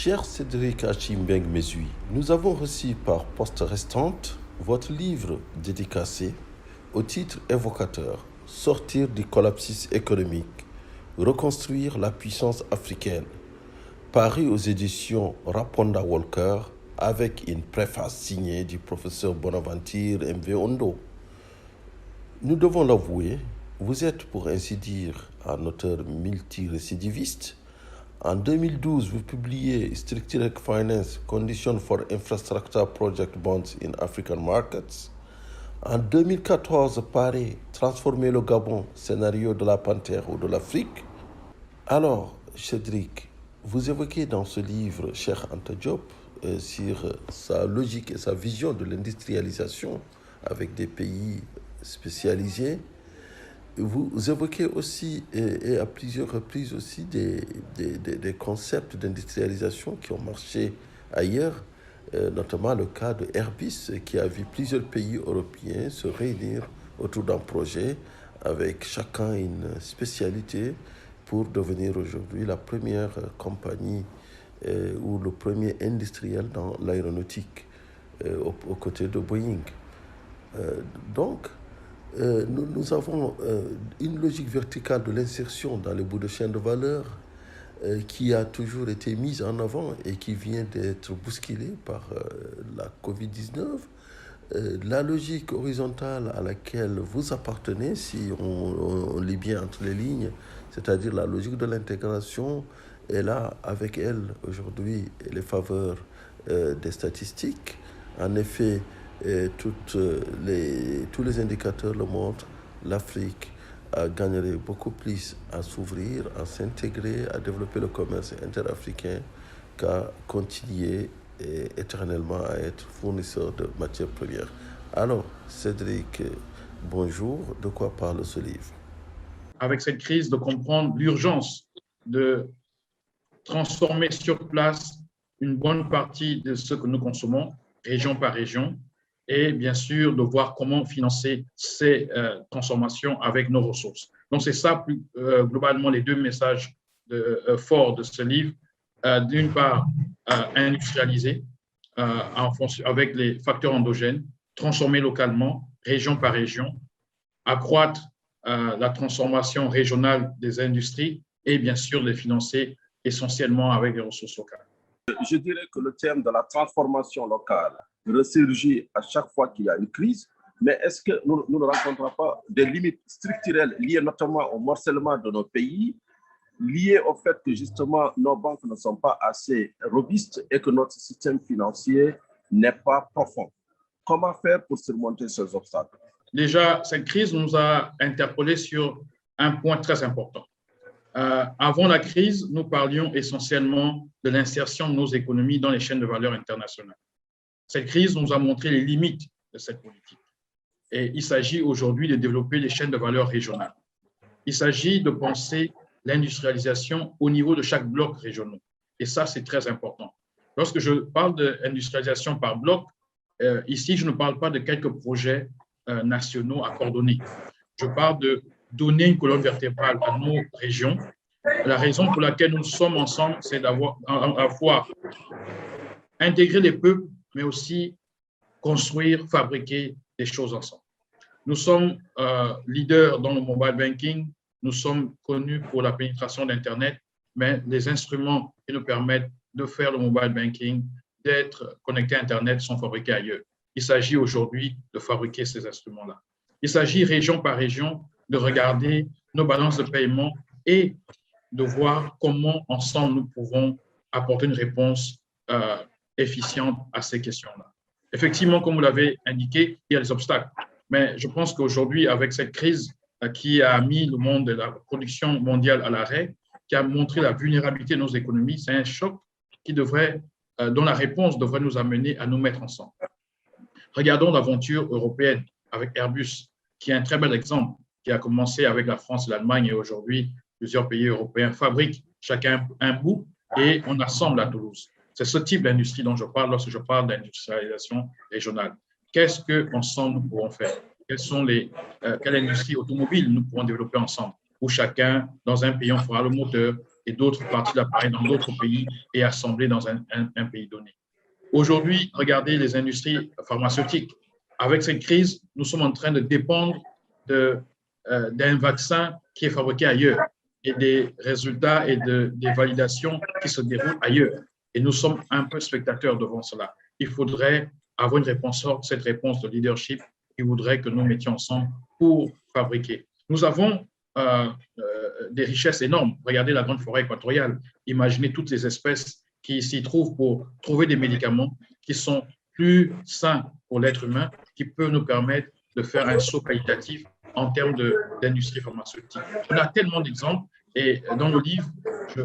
Cher Cédric Achimbeng Mesui, nous avons reçu par poste restante votre livre dédicacé au titre évocateur Sortir du collapsus économique, reconstruire la puissance africaine, paru aux éditions Raponda Walker avec une préface signée du professeur Bonaventure M.V. Ondo. Nous devons l'avouer, vous êtes pour ainsi dire un auteur multirécidiviste. En 2012, vous publiez Structured Finance Conditions for Infrastructure Project Bonds in African Markets. En 2014, paraît Transformer le Gabon, scénario de la Panthère ou de l'Afrique. Alors, Cédric, vous évoquez dans ce livre, cher Anta Diop, sur sa logique et sa vision de l'industrialisation avec des pays spécialisés. Vous évoquez aussi, et à plusieurs reprises aussi, des concepts d'industrialisation qui ont marché ailleurs, notamment le cas de Airbus, qui a vu plusieurs pays européens se réunir autour d'un projet avec chacun une spécialité pour devenir aujourd'hui la première compagnie ou le premier industriel dans l'aéronautique aux côtés de Boeing. Donc, nous avons une logique verticale de l'insertion dans les bouts de chaîne de valeur qui a toujours été mise en avant et qui vient d'être bousculée par la Covid-19. La logique horizontale à laquelle vous appartenez, si on lit bien entre les lignes, c'est-à-dire la logique de l'intégration, est là avec elle aujourd'hui les faveurs des statistiques. En effet, tous les indicateurs le montrent, l'Afrique gagnerait beaucoup plus à s'ouvrir, à s'intégrer, à développer le commerce interafricain qu'à continuer éternellement à être fournisseur de matières premières. Alors, Cédric, bonjour. De quoi parle ce livre? Avec cette crise, de comprendre l'urgence de transformer sur place une bonne partie de ce que nous consommons, région par région, et bien sûr de voir comment financer ces transformations avec nos ressources. Donc, c'est ça plus globalement les deux messages forts de ce livre. D'une part, industrialiser avec les facteurs endogènes, transformer localement, région par région, accroître la transformation régionale des industries et bien sûr les financer essentiellement avec les ressources locales. Je dirais que le thème de la transformation locale ressurgit à chaque fois qu'il y a une crise, mais est-ce que nous ne rencontrons pas des limites structurelles liées notamment au morcellement de nos pays, liées au fait que justement nos banques ne sont pas assez robustes et que notre système financier n'est pas profond? Comment faire pour surmonter ces obstacles? Déjà, cette crise nous a interpellés sur un point très important. Avant la crise, nous parlions essentiellement de l'insertion de nos économies dans les chaînes de valeur internationales. Cette crise nous a montré les limites de cette politique. Et il s'agit aujourd'hui de développer les chaînes de valeur régionales. Il s'agit de penser l'industrialisation au niveau de chaque bloc régional. Et ça, c'est très important. Lorsque je parle d'industrialisation par bloc, ici, je ne parle pas de quelques projets nationaux à coordonner. Je parle de donner une colonne vertébrale à nos régions. La raison pour laquelle nous sommes ensemble, c'est d'avoir intégré les peuples, mais aussi construire, fabriquer des choses ensemble. Nous sommes leaders dans le mobile banking, nous sommes connus pour la pénétration d'Internet, mais les instruments qui nous permettent de faire le mobile banking, d'être connectés à Internet sont fabriqués ailleurs. Il s'agit aujourd'hui de fabriquer ces instruments-là. Il s'agit région par région de regarder nos balances de paiement et de voir comment ensemble nous pouvons apporter une réponse efficiente à ces questions-là. Effectivement, comme vous l'avez indiqué, il y a des obstacles. Mais je pense qu'aujourd'hui, avec cette crise qui a mis le monde de la production mondiale à l'arrêt, qui a montré la vulnérabilité de nos économies, c'est un choc dont la réponse devrait nous amener à nous mettre ensemble. Regardons l'aventure européenne avec Airbus, qui est un très bel exemple, qui a commencé avec la France et l'Allemagne et aujourd'hui, plusieurs pays européens fabriquent chacun un bout et on assemble à Toulouse. C'est ce type d'industrie dont je parle lorsque je parle d'industrialisation régionale. Qu'est-ce qu'ensemble nous pourrons faire? Quelle industrie automobile nous pourrons développer ensemble? Où chacun, dans un pays, on fera le moteur, et d'autres parties de l'appareil dans d'autres pays et assemblées dans un pays donné. Aujourd'hui, regardez les industries pharmaceutiques. Avec cette crise, nous sommes en train de dépendre d'un vaccin qui est fabriqué ailleurs et des résultats et des validations qui se déroulent ailleurs. Et nous sommes un peu spectateurs devant cela. Il faudrait avoir une réponse forte, cette réponse de leadership qui voudrait que nous mettions ensemble pour fabriquer. Nous avons des richesses énormes. Regardez la grande forêt équatoriale. Imaginez toutes les espèces qui s'y trouvent pour trouver des médicaments qui sont plus sains pour l'être humain, qui peuvent nous permettre de faire un saut qualitatif en termes d'industrie pharmaceutique. On a tellement d'exemples et dans le livre,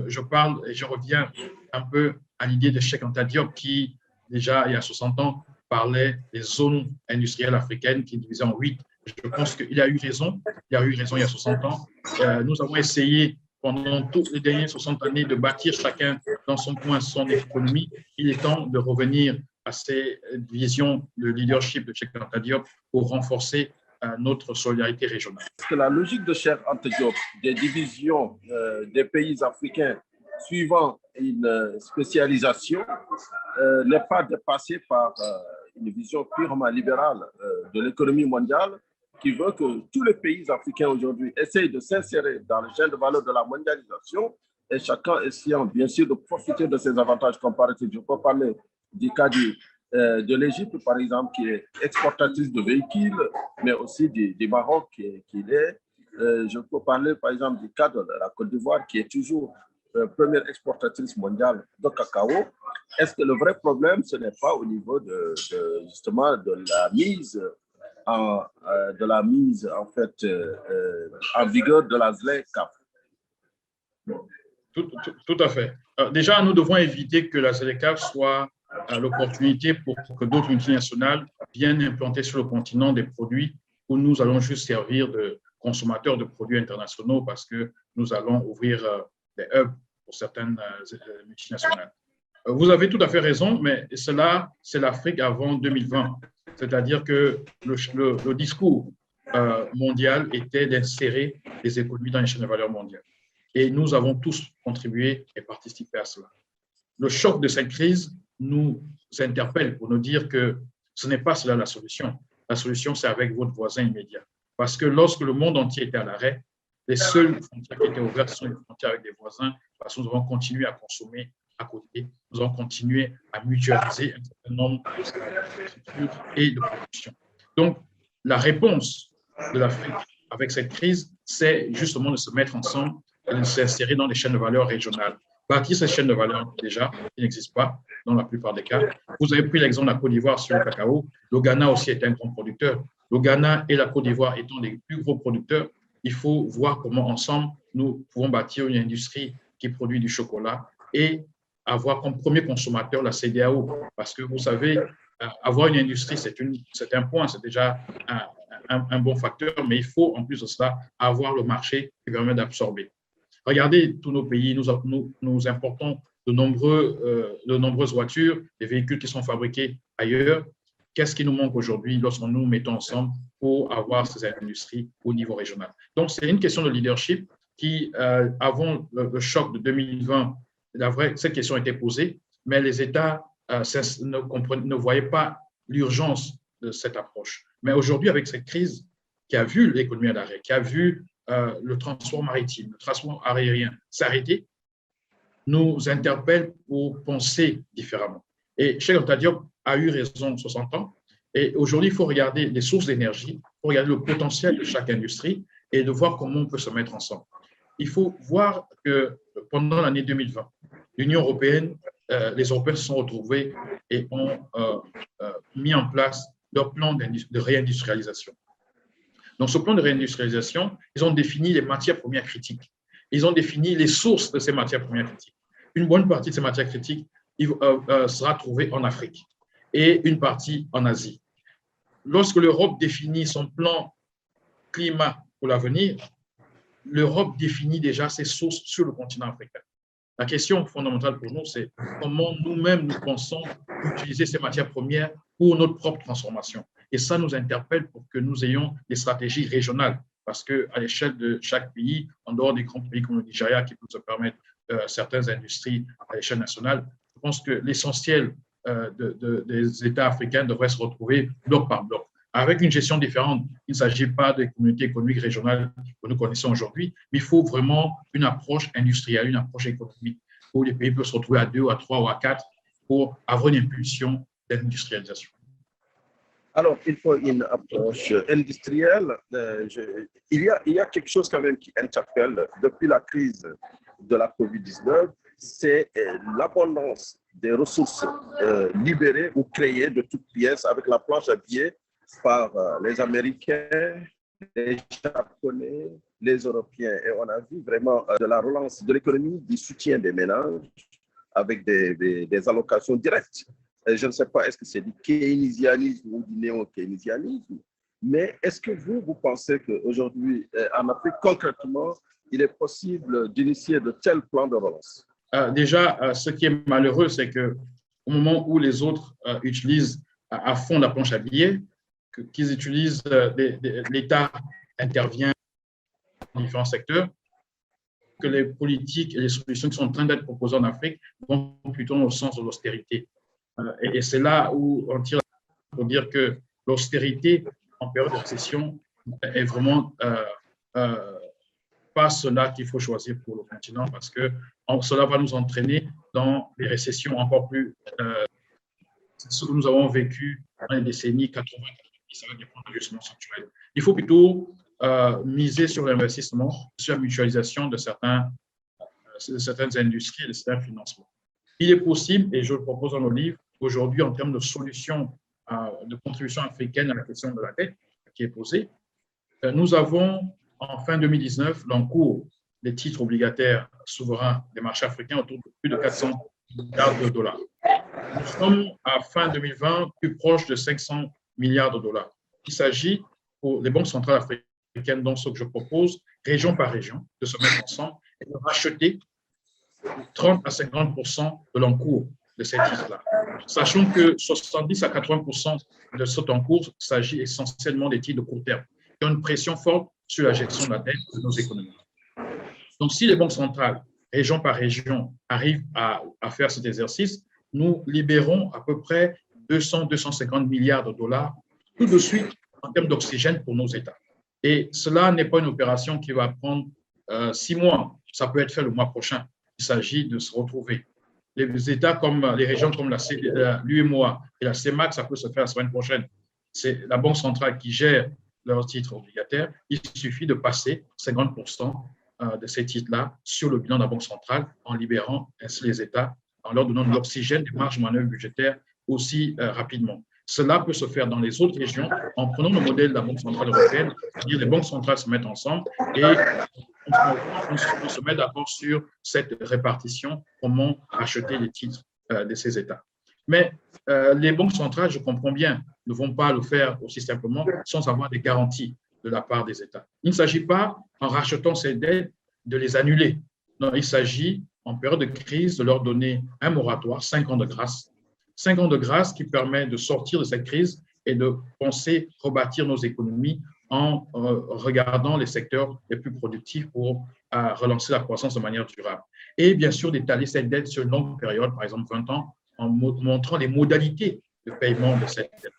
je parle et je reviens un peu à l'idée de Cheikh Anta Diop qui, déjà il y a 60 ans, parlait des zones industrielles africaines qui divisaient en 8. Je pense qu'il a eu raison. Il a eu raison il y a 60 ans. Nous avons essayé pendant toutes les dernières 60 années de bâtir chacun dans son coin son économie. Il est temps de revenir à ces visions de leadership de Cheikh Anta Diop pour renforcer notre solidarité régionale. Parce que la logique de Cheikh Anta Diop, des divisions des pays africains suivant une spécialisation, n'est pas dépassée par une vision purement libérale de l'économie mondiale qui veut que tous les pays africains aujourd'hui essayent de s'insérer dans le chaîne de valeur de la mondialisation et chacun essayant bien sûr de profiter de ses avantages comparatifs. Je peux parler du cas de l'Égypte, par exemple, qui est exportatrice de véhicules, mais aussi du Maroc qui l'est. Je peux parler, par exemple, du cas de la Côte d'Ivoire, qui est toujours première exportatrice mondiale de cacao. Est-ce que le vrai problème, ce n'est pas au niveau justement de la mise en fait en vigueur de la ZLECAf? Tout à fait. Déjà, nous devons éviter que la ZLECAf soit l'opportunité pour que d'autres multinationales viennent implanter sur le continent des produits où nous allons juste servir de consommateurs de produits internationaux parce que nous allons ouvrir des hubs pour certaines multinationales. Vous avez tout à fait raison, mais cela, c'est l'Afrique avant 2020. C'est-à-dire que le discours mondial était d'insérer les économies dans les chaînes de valeur mondiales. Et nous avons tous contribué et participé à cela. Le choc de cette crise nous interpelle pour nous dire que ce n'est pas cela la solution. La solution, c'est avec votre voisin immédiat. Parce que lorsque le monde entier était à l'arrêt, les seules frontières qui étaient ouvertes sont les frontières avec des voisins, parce que nous avons continué à consommer à côté, nous avons continué à mutualiser un certain nombre de structures et de production. Donc, la réponse de l'Afrique avec cette crise, c'est justement de se mettre ensemble et de s'insérer dans les chaînes de valeur régionales. Bâtir ces chaînes de valeur déjà, qui n'existent pas dans la plupart des cas. Vous avez pris l'exemple de la Côte d'Ivoire sur le cacao. Le Ghana aussi est un grand producteur. Le Ghana et la Côte d'Ivoire étant les plus gros producteurs, il faut voir comment ensemble nous pouvons bâtir une industrie qui produit du chocolat et avoir comme premier consommateur la CEDEAO. Parce que vous savez, avoir une industrie, c'est un point, c'est déjà un bon facteur, mais il faut en plus de cela avoir le marché qui permet d'absorber. Regardez tous nos pays, nous importons de nombreuses voitures, des véhicules qui sont fabriqués ailleurs. Qu'est-ce qui nous manque aujourd'hui lorsque nous mettons ensemble pour avoir ces industries au niveau régional? Donc, c'est une question de leadership qui, avant le choc de 2020, cette question était posée, mais les États ne voyaient pas l'urgence de cette approche. Mais aujourd'hui, avec cette crise qui a vu l'économie à l'arrêt, qui a vu le transport maritime, le transport aérien s'arrêter, nous interpelle pour penser différemment. Et Cheikh Anta Diop a eu raison 60 ans. Et aujourd'hui, il faut regarder les sources d'énergie, il faut regarder le potentiel de chaque industrie et de voir comment on peut se mettre ensemble. Il faut voir que pendant l'année 2020, l'Union européenne, les Européens se sont retrouvés et ont mis en place leur plan de réindustrialisation. Dans ce plan de réindustrialisation, ils ont défini les matières premières critiques. Ils ont défini les sources de ces matières premières critiques. Une bonne partie de ces matières critiques sera trouvée en Afrique et une partie en Asie. Lorsque l'Europe définit son plan climat pour l'avenir, l'Europe définit déjà ses sources sur le continent africain. La question fondamentale pour nous, c'est comment nous-mêmes nous pensons utiliser ces matières premières pour notre propre transformation. Et ça nous interpelle pour que nous ayons des stratégies régionales, parce qu'à l'échelle de chaque pays, en dehors des grands pays comme le Nigeria qui peuvent se permettre certaines industries à l'échelle nationale. Je pense que l'essentiel des États africains devrait se retrouver bloc par bloc, avec une gestion différente. Il ne s'agit pas des communautés économiques régionales que nous connaissons aujourd'hui, mais il faut vraiment une approche industrielle, une approche économique, où les pays peuvent se retrouver à 2, à 3 ou à 4 pour avoir une impulsion d'industrialisation. Alors, il faut une approche industrielle. Il y a quelque chose quand même qui interpelle depuis la crise de la COVID-19, c'est l'abondance des ressources libérées ou créées de toutes pièces avec la planche à billets par les Américains, les Japonais, les Européens. Et on a vu vraiment de la relance de l'économie, du soutien des ménages avec des allocations directes. Je ne sais pas, est-ce que c'est du keynésianisme ou du néo-keynésianisme, mais est-ce que vous pensez qu'aujourd'hui, en Afrique, concrètement, il est possible d'initier de tels plans de relance? Déjà, ce qui est malheureux, c'est qu'au moment où les autres utilisent à fond la planche à billets, qu'ils utilisent, l'État intervient dans différents secteurs, que les politiques et les solutions qui sont en train d'être proposées en Afrique vont plutôt dans le sens de l'austérité. Et c'est là où on tire pour dire que l'austérité en période de récession est vraiment pas cela qu'il faut choisir pour le continent, parce que cela va nous entraîner dans des récessions encore plus. C'est ce que nous avons vécu dans les décennies 80-90 avec les plans d'ajustement structurel. Il faut plutôt miser sur l'investissement, sur la mutualisation de certaines industries et de certains financements. Il est possible, et je le propose dans le livre, aujourd'hui, en termes de solutions de contribution africaine à la question de la dette qui est posée, nous avons en fin 2019 l'encours des titres obligataires souverains des marchés africains autour de plus de 400 milliards de dollars. Nous sommes à fin 2020 plus proche de 500 milliards de dollars. Il s'agit pour les banques centrales africaines, dans ce que je propose, région par région, de se mettre ensemble et de racheter 30 à 50% de l'encours de ces titres-là. Sachant que 70 à 80% de cet encours s'agit essentiellement des titres de court terme, qui ont une pression forte sur la gestion de la dette de nos économies. Donc, si les banques centrales, région par région, arrivent à faire cet exercice, nous libérons à peu près 200-250 milliards de dollars tout de suite en termes d'oxygène pour nos États. Et cela n'est pas une opération qui va prendre 6 mois. Ça peut être fait le mois prochain. Il s'agit de se retrouver. Les États comme les régions comme l'UEMOA et la CEMAC, ça peut se faire la semaine prochaine. C'est la Banque centrale qui gère leurs titres obligataires. Il suffit de passer 50% de ces titres-là sur le bilan de la Banque centrale en libérant ainsi les États, en leur donnant de l'oxygène, des marges de manœuvre budgétaires aussi rapidement. Cela peut se faire dans les autres régions en prenant le modèle de la Banque centrale européenne, c'est-à-dire les banques centrales se mettent ensemble et on se met d'accord sur cette répartition, comment acheter les titres de ces États. Mais les banques centrales, je comprends bien, ne vont pas le faire aussi simplement sans avoir des garanties de la part des États. Il ne s'agit pas, en rachetant ces dettes, de les annuler. Non, il s'agit, en période de crise, de leur donner un moratoire, 5 ans de grâce. 5 ans de grâce qui permet de sortir de cette crise et de penser rebâtir nos économies en regardant les secteurs les plus productifs pour relancer la croissance de manière durable. Et bien sûr, d'étaler cette dette sur une longue période, par exemple 20 ans, en montrant les modalités de paiement de cette dette.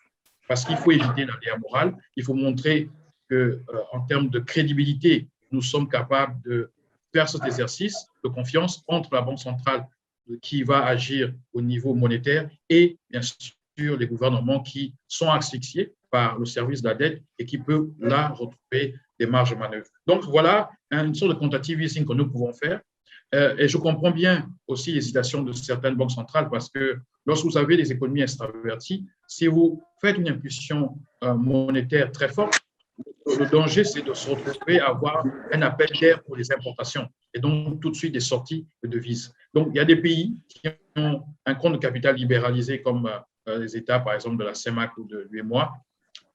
Parce qu'il faut éviter l'aléa morale, il faut montrer qu'en termes de crédibilité, nous sommes capables de faire cet exercice de confiance entre la Banque centrale qui va agir au niveau monétaire et bien sûr les gouvernements qui sont asphyxiés par le service de la dette et qui peuvent là retrouver des marges de manœuvre. Donc voilà une sorte de quantitative easing que nous pouvons faire. Et je comprends bien aussi l'hésitation de certaines banques centrales parce que lorsque vous avez des économies extraverties, si vous faites une impulsion monétaire très forte, le danger, c'est de se retrouver à avoir un appel d'air pour les importations et donc tout de suite des sorties de devises. Donc, il y a des pays qui ont un compte de capital libéralisé comme les États, par exemple, de la CEMAC ou de l'UEMOA,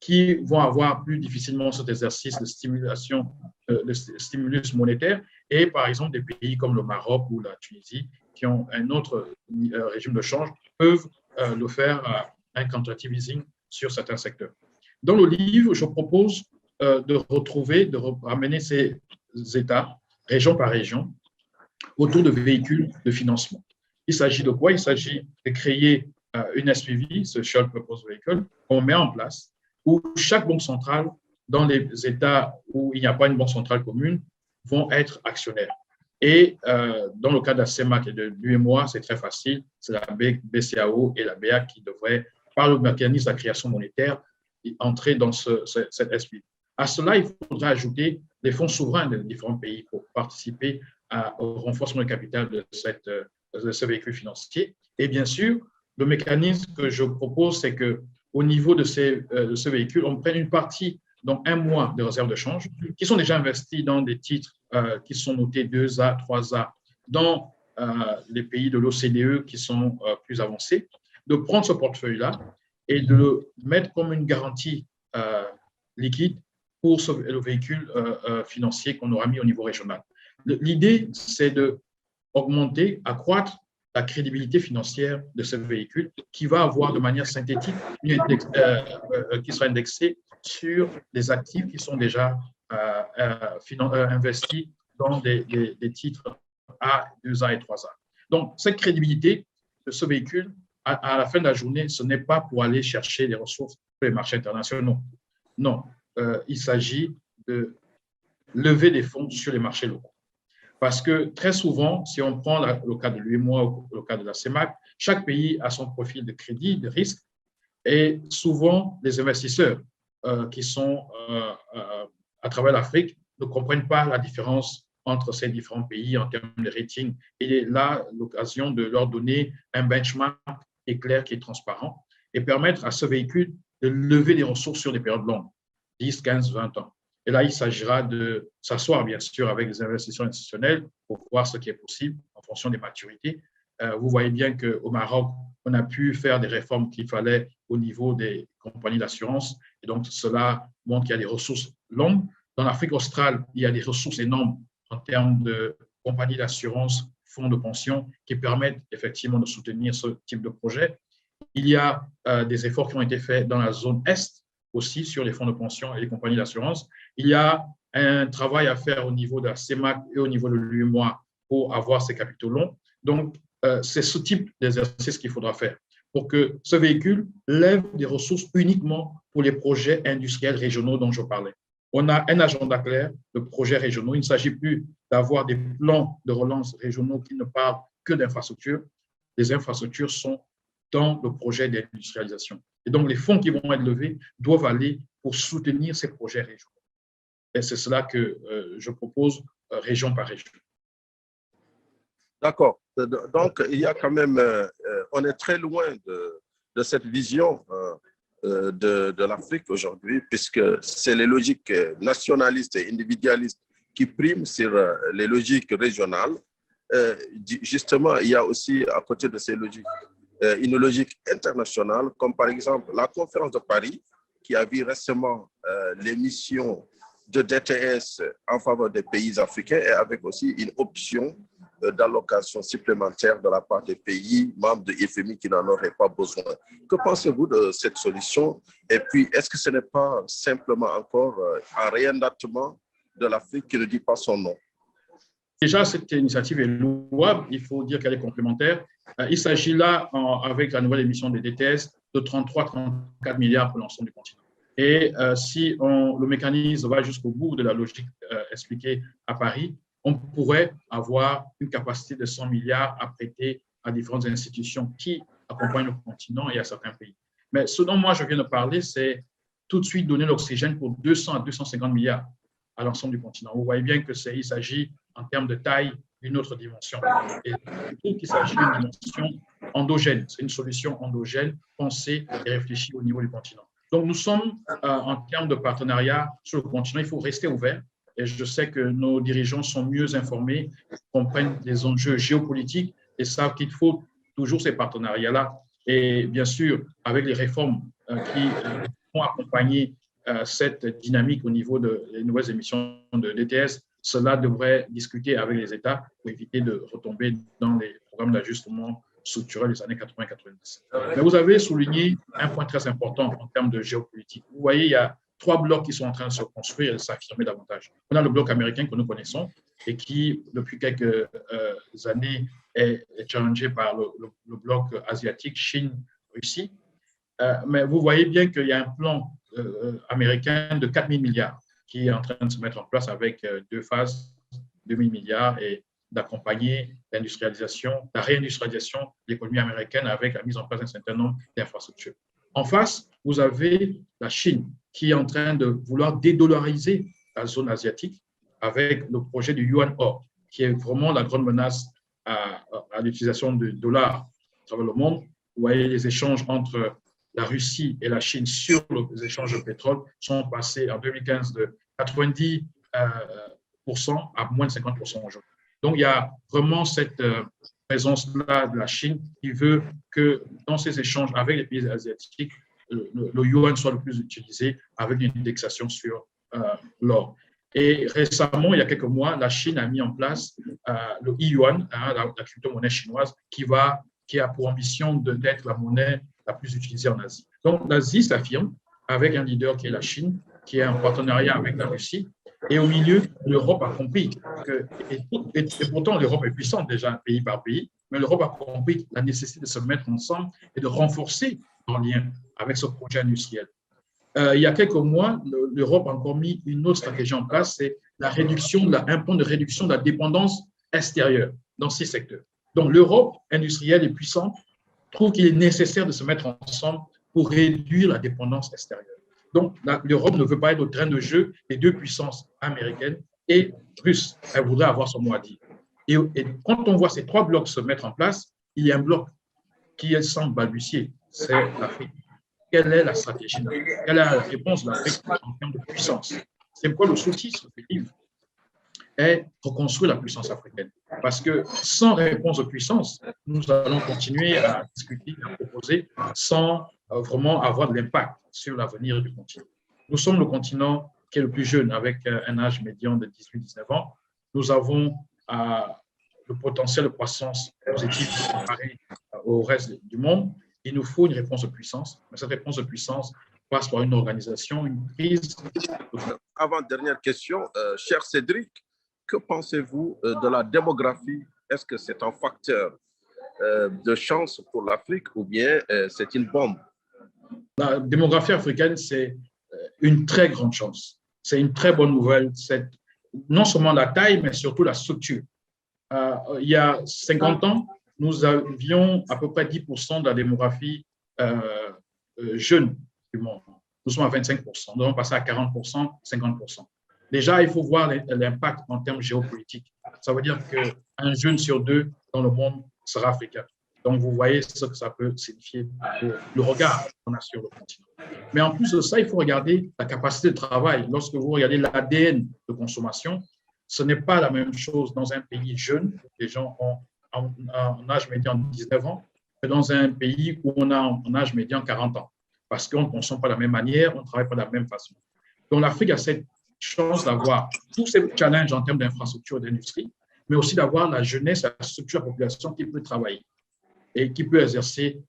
qui vont avoir plus difficilement cet exercice de stimulation, de stimulus monétaire, et par exemple des pays comme le Maroc ou la Tunisie, qui ont un autre régime de change, peuvent le faire un quantitative easing sur certains secteurs. Dans le livre, je propose de ramener ces États, région par région, autour de véhicules de financement. Il s'agit de quoi? Il s'agit de créer une SPV, ce Shared Purpose Vehicle, qu'on met en place, où chaque banque centrale, dans les États où il n'y a pas une banque centrale commune, vont être actionnaires. Et dans le cas de la CEMAC et de l'UEMOA, c'est très facile, c'est la BCAO et la BA qui devraient, par le mécanisme de la création monétaire, entrer dans cette SPV. À cela, il faudra ajouter les fonds souverains des différents pays pour participer au renforcement du capital de ce véhicule financier. Et bien sûr, le mécanisme que je propose, c'est qu'au niveau de ce véhicule, on prenne une partie, donc 1 mois de réserve de change, qui sont déjà investis dans des titres qui sont notés 2A, 3A, dans les pays de l'OCDE qui sont plus avancés, de prendre ce portefeuille-là et de le mettre comme une garantie liquide pour le véhicule financier qu'on aura mis au niveau régional. L'idée, c'est d'augmenter, accroître la crédibilité financière de ce véhicule qui va avoir de manière synthétique, qui sera indexé sur des actifs qui sont déjà investis dans des titres A, 2A et 3A. Donc, cette crédibilité de ce véhicule, à la fin de la journée, ce n'est pas pour aller chercher des ressources sur les marchés internationaux. Non, il s'agit de lever des fonds sur les marchés locaux. Parce que très souvent, si on prend le cas de l'UEMOA ou le cas de la CEMAC, chaque pays a son profil de crédit, de risque, et souvent, les investisseurs qui sont à travers l'Afrique ne comprennent pas la différence entre ces différents pays en termes de rating. Et là, l'occasion de leur donner un benchmark clair, qui est transparent, et permettre à ce véhicule de lever des ressources sur des périodes longues, 10, 15, 20 ans. Et là, il s'agira de s'asseoir, bien sûr, avec les investisseurs institutionnels pour voir ce qui est possible en fonction des maturités. Vous voyez bien qu'au Maroc, on a pu faire des réformes qu'il fallait au niveau des compagnies d'assurance. Et donc, cela montre qu'il y a des ressources longues. Dans l'Afrique australe, il y a des ressources énormes en termes de compagnies d'assurance, fonds de pension, qui permettent effectivement de soutenir ce type de projet. Il y a des efforts qui ont été faits dans la zone Est, aussi sur les fonds de pension et les compagnies d'assurance. Il y a un travail à faire au niveau de la CEMAC et au niveau de l'UEMOA pour avoir ces capitaux longs. Donc, c'est ce type d'exercice qu'il faudra faire pour que ce véhicule lève des ressources uniquement pour les projets industriels régionaux dont je parlais. On a un agenda clair de projets régionaux. Il ne s'agit plus d'avoir des plans de relance régionaux qui ne parlent que d'infrastructures. Les infrastructures sont dans le projet d'industrialisation. Et donc, les fonds qui vont être levés doivent aller pour soutenir ces projets régionaux. Et c'est cela que je propose région par région. D'accord. Donc, il y a quand même, on est très loin de cette vision de l'Afrique aujourd'hui, puisque c'est les logiques nationalistes et individualistes qui priment sur les logiques régionales. Justement, il y a aussi, à côté de ces logiques, une logique internationale, comme par exemple la conférence de Paris, qui a vu récemment l'émission de DTS en faveur des pays africains et avec aussi une option d'allocation supplémentaire de la part des pays membres de l'FMI qui n'en auraient pas besoin. Que pensez-vous de cette solution? Et puis, est-ce que ce n'est pas simplement encore un réadaptement de l'Afrique qui ne dit pas son nom? Déjà, cette initiative est louable. Il faut dire qu'elle est complémentaire. Il s'agit là, avec la nouvelle émission des DTS, de 33-34 milliards pour l'ensemble du continent. Et si le mécanisme va jusqu'au bout de la logique expliquée à Paris, on pourrait avoir une capacité de 100 milliards à prêter à différentes institutions qui accompagnent le continent et à certains pays. Mais ce dont moi je viens de parler, c'est tout de suite donner l'oxygène pour 200 à 250 milliards à l'ensemble du continent. Vous voyez bien qu'il s'agit en termes de taille d'une autre dimension. Et je trouve qu'il s'agit d'une dimension endogène. C'est une solution endogène, pensée et réfléchie au niveau du continent. Donc, nous sommes en termes de partenariat sur le continent. Il faut rester ouvert. Et je sais que nos dirigeants sont mieux informés, comprennent les enjeux géopolitiques et savent qu'il faut toujours ces partenariats-là. Et bien sûr, avec les réformes qui vont accompagner cette dynamique au niveau des nouvelles émissions de DTS, cela devrait discuter avec les États pour éviter de retomber dans les programmes d'ajustement structurel des années 80-90. Mais vous avez souligné un point très important en termes de géopolitique. Vous voyez, il y a trois blocs qui sont en train de se construire et de s'affirmer davantage. On a le bloc américain que nous connaissons et qui, depuis quelques années, est challengé par le bloc asiatique, Chine, Russie. Mais vous voyez bien qu'il y a un plan américain de 4 000 milliards qui est en train de se mettre en place avec deux phases, 2 000 milliards, et d'accompagner l'industrialisation, la réindustrialisation de l'économie américaine avec la mise en place d'un certain nombre d'infrastructures. En face, vous avez la Chine qui est en train de vouloir dédollariser la zone asiatique avec le projet du Yuan Or, qui est vraiment la grande menace à l'utilisation du dollar à travers le monde. Vous voyez les échanges entre la Russie et la Chine sur les échanges de pétrole sont passés en 2015 de 90% à moins de 50% aujourd'hui. Donc, il y a vraiment cette présence-là de la Chine qui veut que dans ces échanges avec les pays asiatiques, le yuan soit le plus utilisé avec une indexation sur l'or. Et récemment, il y a quelques mois, la Chine a mis en place le yuan, la crypto-monnaie chinoise, qui a pour ambition d'être la monnaie la plus utilisée en Asie. Donc, l'Asie s'affirme avec un leader qui est la Chine, qui est en partenariat avec la Russie. Et au milieu, l'Europe a compris que, et pourtant l'Europe est puissante déjà, pays par pays, mais l'Europe a compris la nécessité de se mettre ensemble et de renforcer en lien avec ce projet industriel. Il y a quelques mois, l'Europe a encore mis une autre stratégie en place, c'est un plan de réduction de la dépendance extérieure dans ces secteurs. Donc l'Europe industrielle et puissante trouve qu'il est nécessaire de se mettre ensemble pour réduire la dépendance extérieure. Donc, l'Europe ne veut pas être au terrain de jeu des deux puissances américaines et russes. Elle voudrait avoir son mot à dire. Et quand on voit ces trois blocs se mettre en place, il y a un bloc qui semble balbutier, c'est l'Afrique. Quelle est la stratégie de l'Afrique? Quelle est la réponse de l'Afrique en termes de puissance? C'est pourquoi le sous-titre du livre est reconstruire la puissance africaine. Parce que sans réponse de puissance, nous allons continuer à discuter, à proposer, sans vraiment avoir de l'impact sur l'avenir du continent. Nous sommes le continent qui est le plus jeune, avec un âge médian de 18-19 ans. Nous avons le potentiel de croissance positif comparé au reste du monde. Il nous faut une réponse de puissance, mais cette réponse de puissance passe par une organisation, une prise. Avant-dernière question, cher Cédric, que pensez-vous de la démographie? Est-ce que c'est un facteur de chance pour l'Afrique ou bien c'est une bombe? La démographie africaine, c'est une très grande chance. C'est une très bonne nouvelle. C'est non seulement la taille, mais surtout la structure. Il y a 50 ans, nous avions à peu près 10% de la démographie jeune du monde. Nous sommes à 25%. Nous devons passer à 40%, 50%. Déjà, il faut voir l'impact en termes géopolitiques. Ça veut dire qu'un jeune sur deux dans le monde sera africain. Donc, vous voyez ce que ça peut signifier pour le regard qu'on a sur le continent. Mais en plus de ça, il faut regarder la capacité de travail. Lorsque vous regardez l'ADN de consommation, ce n'est pas la même chose dans un pays jeune, les gens ont en âge médian de 19 ans, que dans un pays où on a en âge médian 40 ans. Parce qu'on ne consomme pas de la même manière, on ne travaille pas de la même façon. Donc, l'Afrique a cette chance d'avoir tous ces challenges en termes d'infrastructure et d'industrie, mais aussi d'avoir la jeunesse, la structure de la population qui peut travailler et qui peut exercer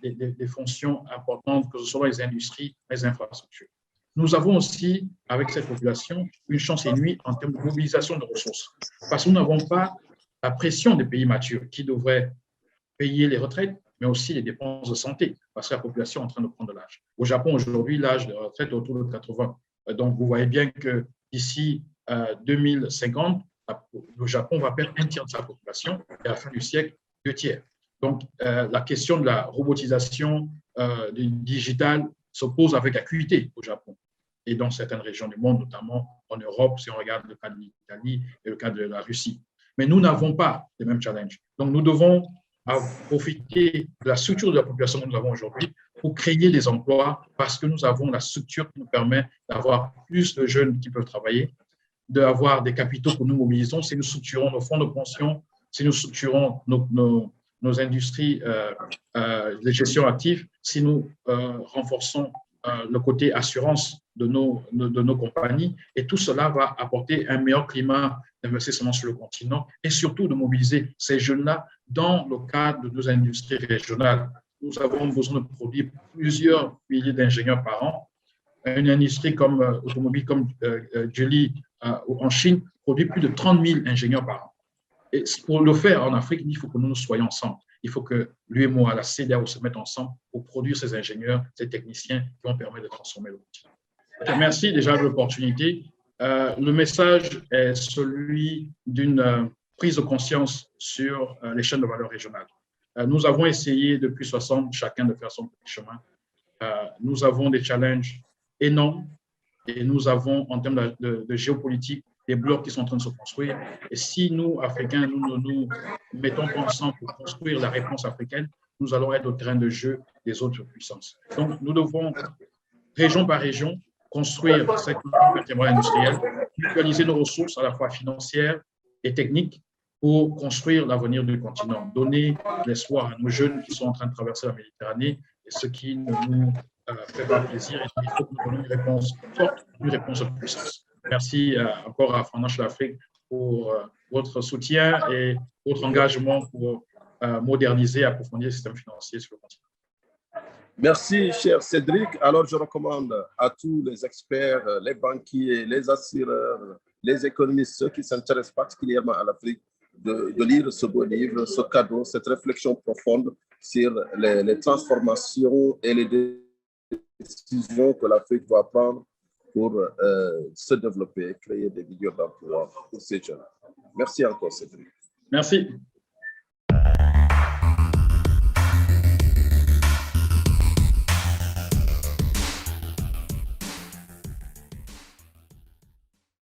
des fonctions importantes, que ce soit les industries, les infrastructures. Nous avons aussi, avec cette population, une chance inouïe en termes de mobilisation de ressources, parce que nous n'avons pas la pression des pays matures qui devraient payer les retraites, mais aussi les dépenses de santé, parce que la population est en train de prendre de l'âge. Au Japon, aujourd'hui, l'âge de retraite est autour de 80. Donc, vous voyez bien que d'ici 2050, le Japon va perdre un tiers de sa population et à la fin du siècle, 2 tiers. Donc, la question de la robotisation du digital se pose avec acuité au Japon et dans certaines régions du monde, notamment en Europe, si on regarde le cas de l'Italie et le cas de la Russie. Mais nous n'avons pas les mêmes challenges. Donc, nous devons profiter de la structure de la population que nous avons aujourd'hui pour créer des emplois parce que nous avons la structure qui nous permet d'avoir plus de jeunes qui peuvent travailler, d'avoir des capitaux que nous mobilisons, si nous structurons nos fonds de pension, si nous structurons nos industries de gestion active, si nous renforçons le côté assurance de nos compagnies. Et tout cela va apporter un meilleur climat d'investissement sur le continent et surtout de mobiliser ces jeunes-là dans le cadre de nos industries régionales. Nous avons besoin de produire plusieurs milliers d'ingénieurs par an une industrie comme automobile comme Geely en Chine produit plus de 30 000 ingénieurs par an. Et pour le faire en Afrique, il faut que nous soyons ensemble. Il faut que l'UEMOA, la CEDEAO se mettent ensemble pour produire ces ingénieurs, ces techniciens qui vont permettre de transformer le continent. Merci déjà de l'opportunité. Le message est celui d'une prise de conscience sur les chaînes de valeur régionales. Nous avons essayé depuis 60, chacun de faire son petit chemin. Nous avons des challenges énormes et nous avons, en termes de géopolitique, des blocs qui sont en train de se construire. Et si nous, Africains, nous ne nous mettons pas ensemble pour construire la réponse africaine, nous allons être au terrain de jeu des autres puissances. Donc, nous devons, région par région, construire cette vertébrale industrielle, mutualiser nos ressources à la fois financières et techniques pour construire l'avenir du continent, donner l'espoir à nos jeunes qui sont en train de traverser la Méditerranée, et ce qui ne nous fait pas plaisir. Et il faut que nous donnions une réponse forte, une réponse de puissance. Merci encore à Financial Afrique pour votre soutien et votre engagement pour moderniser et approfondir le système financier sur le continent. Merci, cher Cédric. Alors, je recommande à tous les experts, les banquiers, les assureurs, les économistes, ceux qui s'intéressent particulièrement à l'Afrique, de lire ce beau livre, ce cadeau, cette réflexion profonde sur les transformations et les décisions que l'Afrique doit prendre pour se développer, créer des millions d'emplois pour ces jeunes. Merci encore, Cédric. Merci.